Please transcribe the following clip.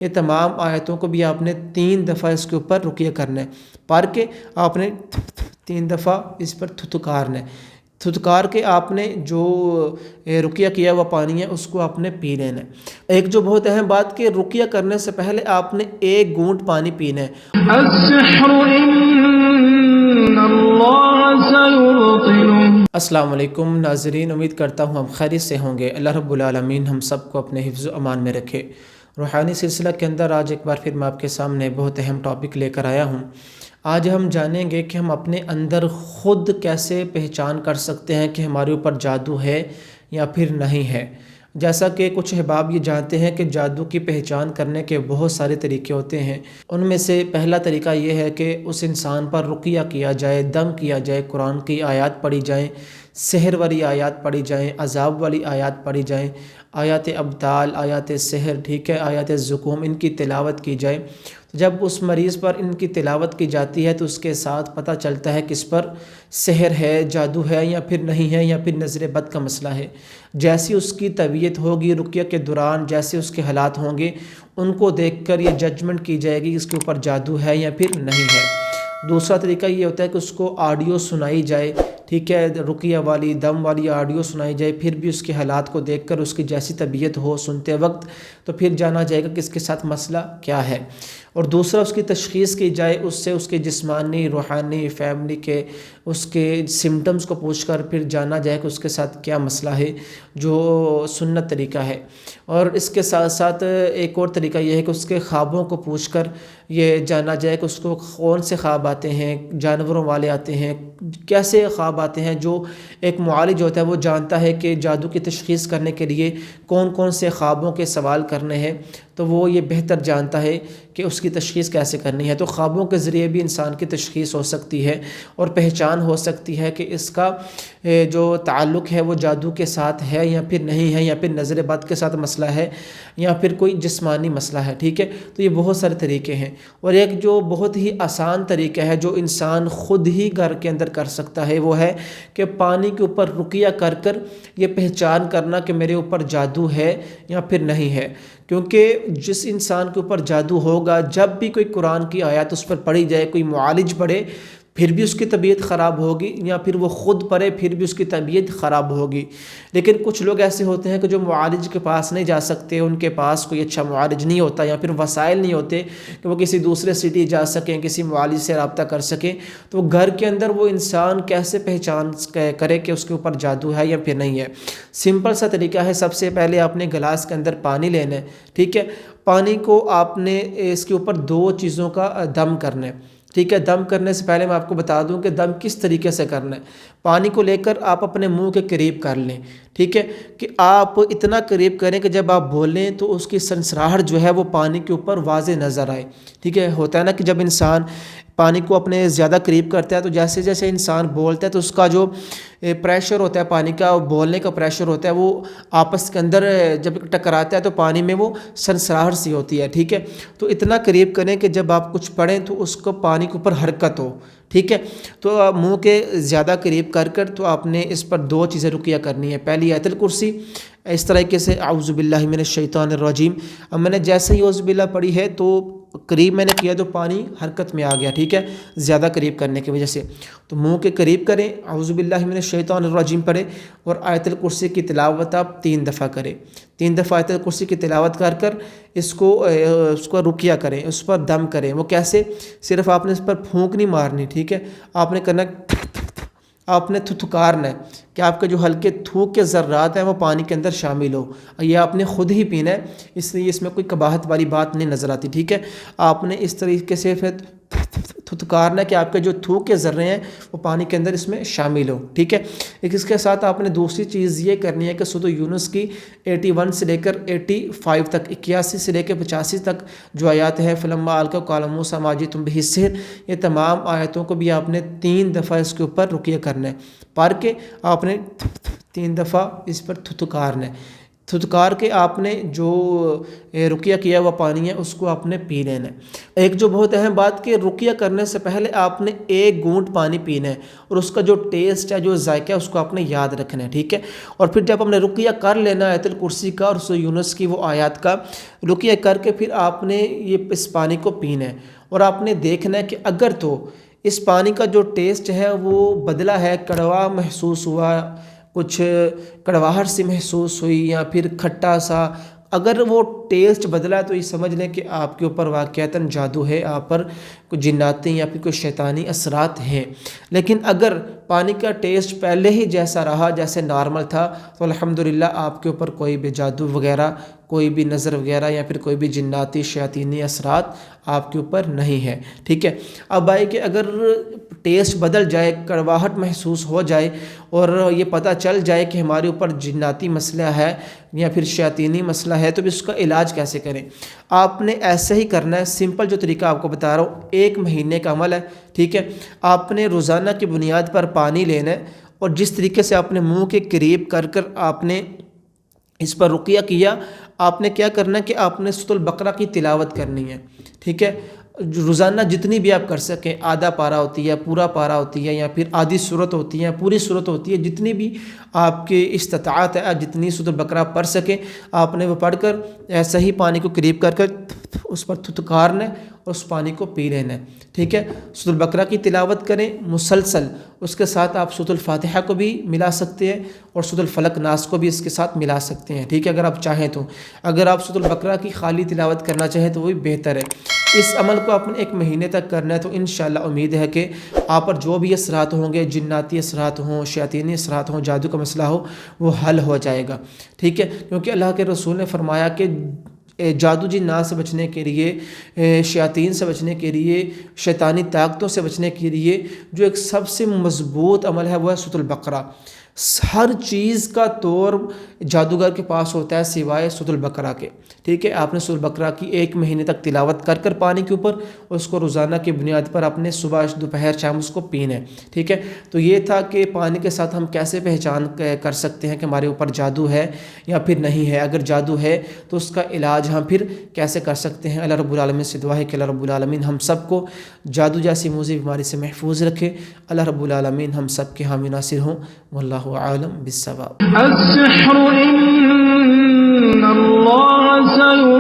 یہ تمام آیتوں کو بھی آپ نے 3 دفعہ اس کے اوپر رقیہ کرنا ہے، پڑھ کے آپ نے 3 دفعہ اس پر تھتکارنا ہے۔ تھتکار کے آپ نے جو رقیہ کیا ہوا پانی ہے اس کو آپ نے پی لینا ہے۔ ایک جو بہت اہم بات کہ رقیہ کرنے سے پہلے آپ نے 1 گھونٹ پانی پینا ہے۔ السحر ان اللہ سیبطلہ۔ السلام علیکم ناظرین، امید کرتا ہوں ہم خیریت سے ہوں گے۔ اللہ رب العالمین ہم سب کو اپنے حفظ و امان میں رکھے۔ روحانی سلسلہ کے اندر آج ایک بار پھر میں آپ کے سامنے بہت اہم ٹاپک لے کر آیا ہوں۔ آج ہم جانیں گے کہ ہم اپنے اندر خود کیسے پہچان کر سکتے ہیں کہ ہمارے اوپر جادو ہے یا پھر نہیں ہے۔ جیسا کہ کچھ احباب یہ جانتے ہیں کہ جادو کی پہچان کرنے کے بہت سارے طریقے ہوتے ہیں۔ ان میں سے پہلا طریقہ یہ ہے کہ اس انسان پر رقیہ کیا جائے، دم کیا جائے، قرآن کی آیات پڑھی جائیں، سحر والی آیات پڑھی جائیں، عذاب والی آیات پڑھی جائیں، آیات ابطال، آیات سحر، ٹھیک ہے، آیات زکوم، ان کی تلاوت کی جائے۔ جب اس مریض پر ان کی تلاوت کی جاتی ہے تو اس کے ساتھ پتہ چلتا ہے کہ اس پر سحر ہے، جادو ہے یا پھر نہیں ہے، یا پھر نظر بد کا مسئلہ ہے۔ جیسی اس کی طبیعت ہوگی رقیہ کے دوران، جیسے اس کے حالات ہوں گے، ان کو دیکھ کر یہ ججمنٹ کی جائے گی کہ اس کے اوپر جادو ہے یا پھر نہیں ہے۔ دوسرا طریقہ یہ ہوتا ہے کہ اس کو آڈیو سنائی جائے، ٹھیک ہے، رقیہ والی، دم والی آڈیو سنائی جائے، پھر بھی اس کے حالات کو دیکھ کر اس کی جیسی طبیعت ہو سنتے وقت تو پھر جانا جائے گا کہ اس کے ساتھ مسئلہ کیا ہے۔ اور دوسرا اس کی تشخیص کی جائے، اس سے اس کے جسمانی، روحانی، فیملی کے اس کے سمٹمز کو پوچھ کر پھر جانا جائے کہ اس کے ساتھ کیا مسئلہ ہے، جو سنت طریقہ ہے۔ اور اس کے ساتھ ساتھ ایک اور طریقہ یہ ہے کہ اس کے خوابوں کو پوچھ کر یہ جانا جائے کہ اس کو کون سے خواب آتے ہیں، جانوروں والے آتے ہیں، کیسے خواب آتے ہیں۔ جو ایک معالج ہوتا ہے وہ جانتا ہے کہ جادو کی تشخیص کرنے کے لیے کون کون سے خوابوں کے سوال کرنے ہیں، تو وہ یہ بہتر جانتا ہے کہ اس کی تشخیص کیسے کرنی ہے۔ تو خوابوں کے ذریعے بھی انسان کی تشخیص ہو سکتی ہے اور پہچان ہو سکتی ہے کہ اس کا جو تعلق ہے وہ جادو کے ساتھ ہے یا پھر نہیں ہے، یا پھر نظر بد کے ساتھ مسئلہ ہے، یا پھر کوئی جسمانی مسئلہ ہے، ٹھیک ہے۔ تو یہ بہت سارے طریقے ہیں۔ اور ایک جو بہت ہی آسان طریقہ ہے جو انسان خود ہی گھر کے اندر کر سکتا ہے، وہ ہے کہ پانی کے اوپر رقیہ کر کر یہ پہچان کرنا کہ میرے اوپر جادو ہے یا پھر نہیں ہے۔ کیونکہ جس انسان کے اوپر جادو ہوگا، جب بھی کوئی قرآن کی آیات اس پر پڑھی جائے، کوئی معالج پڑھے، پھر بھی اس کی طبیعت خراب ہوگی، یا پھر وہ خود پڑھے پھر بھی اس کی طبیعت خراب ہوگی۔ لیکن کچھ لوگ ایسے ہوتے ہیں کہ جو معالج کے پاس نہیں جا سکتے، ان کے پاس کوئی اچھا معالج نہیں ہوتا، یا پھر وسائل نہیں ہوتے کہ وہ کسی دوسرے سٹی جا سکیں، کسی معالج سے رابطہ کر سکیں، تو گھر کے اندر وہ انسان کیسے پہچان کرے کہ اس کے اوپر جادو ہے یا پھر نہیں ہے۔ سمپل سا طریقہ ہے، سب سے پہلے آپ نے گلاس کے اندر پانی لینا ہے، ٹھیک ہے۔ پانی کو آپ نے اس کے اوپر 2 چیزوں کا دم کرنا ہے، ٹھیک ہے۔ دم کرنے سے پہلے میں آپ کو بتا دوں کہ دم کس طریقے سے کرنا ہے۔ پانی کو لے کر آپ اپنے منہ کے قریب کر لیں، ٹھیک ہے، کہ آپ اتنا قریب کریں کہ جب آپ بولیں تو اس کی سنسراہٹ جو ہے وہ پانی کے اوپر واضح نظر آئے، ٹھیک ہے۔ ہوتا ہے نا کہ جب انسان پانی کو اپنے زیادہ قریب کرتا ہے تو جیسے جیسے انسان بولتا ہے تو اس کا جو پریشر ہوتا ہے پانی کا، بولنے کا پریشر ہوتا ہے، وہ آپس کے اندر جب ٹکراتا ہے تو پانی میں وہ سنسراہٹ سی ہوتی ہے، ٹھیک ہے۔ تو اتنا قریب کریں کہ جب آپ کچھ پڑھیں تو اس کو پانی کے اوپر حرکت ہو، ٹھیک ہے۔ تو منہ کے زیادہ قریب کر کر تو آپ نے اس پر 2 چیزیں رقیہ کرنی ہے۔ پہلی آیت الکرسی، اس طریقے سے اعوذ باللہ من الشیطان الرجیم۔ اب میں نے جیسے ہی اعوذ باللہ پڑھی ہے تو قریب میں نے کیا تو پانی حرکت میں آ گیا، ٹھیک ہے، زیادہ قریب کرنے کی وجہ سے۔ تو منہ کے قریب کریں، اعوذ باللہ من الشیطان الرجیم پڑھیں، اور آیت الکرسی کی تلاوت آپ 3 دفعہ کریں۔ 3 دفعہ آیت الکرسی کی تلاوت کر کر اس کو رقیہ کریں، اس پر دم کریں۔ وہ کیسے؟ صرف آپ نے اس پر پھونک نہیں مارنی، ٹھیک ہے، آپ نے کرنا، آپ نے تھتکارنا ہے کہ آپ کے جو ہلکے تھوک کے ذرات ہیں وہ پانی کے اندر شامل ہو۔ یہ آپ نے خود ہی پینا ہے، اس لیے اس میں کوئی قباحت والی بات نہیں نظر آتی، ٹھیک ہے۔ آپ نے اس طریقے سے پھر تھتکارنا ہے کہ آپ کے جو تھوک کے ذرے ہیں وہ پانی کے اندر اس میں شامل ہو، ٹھیک ہے۔ اس کے ساتھ آپ نے دوسری چیز یہ کرنی ہے کہ سورۃ یونس کی 81 سے لے کر 85 تک، 81 سے لے کے 85 تک جو آیات ہیں، فلما القوا قال موسیٰ ما جئتم بہ السحر، یہ تمام آیتوں کو بھی آپ نے 3 دفعہ اس کے اوپر رقیہ کرنا ہے، پڑھ کے آپ نے 3 دفعہ اس پر تھتکارنا ہے۔ تھتکار کے آپ نے جو رقیہ کیا ہوا پانی ہے اس کو آپ نے پی لینا ہے۔ ایک جو بہت اہم بات کہ رقیہ کرنے سے پہلے آپ نے ایک گھونٹ پانی پینا ہے اور اس کا جو ٹیسٹ ہے جو ذائقہ ہے اس کو آپ نے یاد رکھنا ہے، ٹھیک ہے۔ اور پھر جب ہم نے رقیہ کر لینا ہے آیت الکرسی کا اور سورہ یونس کی وہ آیات کا رقیہ کر کے پھر آپ نے اس پانی کو پینا ہے اور آپ نے دیکھنا ہے کہ اگر تو اس پانی کا جو ٹیسٹ ہے وہ بدلا ہے، کڑوا محسوس ہوا، کچھ کڑواہٹ سی محسوس ہوئی یا پھر کھٹا سا، اگر وہ ٹیسٹ بدلا ہے تو یہ سمجھ لیں کہ آپ کے اوپر واقعتاً جادو ہے، آپ پر کوئی جناتی یا پھر کوئی شیطانی اثرات ہیں۔ لیکن اگر پانی کا ٹیسٹ پہلے ہی جیسا رہا، جیسے نارمل تھا، تو الحمدللہ آپ کے اوپر کوئی بھی جادو وغیرہ، کوئی بھی نظر وغیرہ یا پھر کوئی بھی جناتی شیاطینی اثرات آپ کے اوپر نہیں ہے، ٹھیک ہے۔ اب آئے کہ اگر ٹیسٹ بدل جائے، کڑواہٹ محسوس ہو جائے اور یہ پتہ چل جائے کہ ہمارے اوپر جناتی مسئلہ ہے یا پھر شیاطینی مسئلہ ہے، تو اس کا علاج کیسے کریں؟ آپ نے ایسے ہی کرنا ہے، سمپل جو طریقہ آپ کو بتا رہا ہوں، 1 مہینے کا عمل ہے، ٹھیک ہے۔ آپ نے روزانہ کی بنیاد پر پانی لینا ہے اور جس طریقے سے آپ نے منہ کے قریب کر آپ نے اس پر رقیہ کیا، آپ نے کیا کرنا ہے کہ آپ نے سورۃ البقرہ کی تلاوت کرنی ہے، ٹھیک ہے۔ روزانہ جتنی بھی آپ کر سکیں، آدھا پارہ ہوتی ہے، پورا پارہ ہوتی ہے یا پھر آدھی سورت ہوتی ہے، پوری سورت ہوتی ہے، جتنی بھی آپ کی استطاعت ہے، جتنی سورۃ البقرہ پڑھ سکیں آپ نے وہ پڑھ کر ایسا ہی پانی کو قریب کر اس پر تھتکارنا ہے اور اس پانی کو پی لینا ہے، ٹھیک ہے۔ سورۃ البقرہ کی تلاوت کریں مسلسل، اس کے ساتھ آپ سورۃ الفاتحہ کو بھی ملا سکتے ہیں اور سورۃ الفلق ناس کو بھی اس کے ساتھ ملا سکتے ہیں، ٹھیک ہے، اگر آپ چاہیں تو۔ اگر آپ سورۃ البقرہ کی خالی تلاوت کرنا چاہیں تو وہ بھی بہتر ہے۔ اس عمل کو آپ نے 1 مہینے تک کرنا ہے تو انشاءاللہ امید ہے کہ آپ پر جو بھی اثرات ہوں گے، جناتی اثرات ہوں، شیاطینی اثرات ہوں، جادو کا مسئلہ ہو، وہ حل ہو جائے گا، ٹھیک ہے۔ کیونکہ اللہ کے رسول نے فرمایا کہ جادو جنات سے بچنے کے لیے، شیاطین سے بچنے کے لیے، شیطانی طاقتوں سے بچنے کے لیے جو ایک سب سے مضبوط عمل ہے وہ ہے سورۃ البقرہ۔ ہر چیز کا طور جادوگر کے پاس ہوتا ہے سوائے سورۃ البقرہ کے، ٹھیک ہے۔ آپ نے سورۃ البقرہ کی 1 مہینے تک تلاوت کر پانی کے اوپر اس کو روزانہ کی بنیاد پر اپنے صبح دوپہر شام اس کو پینا ہے، ٹھیک ہے۔ تو یہ تھا کہ پانی کے ساتھ ہم کیسے پہچان کر سکتے ہیں کہ ہمارے اوپر جادو ہے یا پھر نہیں ہے، اگر جادو ہے تو اس کا علاج ہم پھر کیسے کر سکتے ہیں۔ اللہ رب العالمین سے دعا ہے کہ اللہ رب العالمین ہم سب کو جادو جیسی موذی بیماری سے محفوظ رکھے۔ اللہ رب العالمین ہم سب کے حامی ناصر ہوں، واللہ عالم بالصواب۔ السحر إن الله سيبطله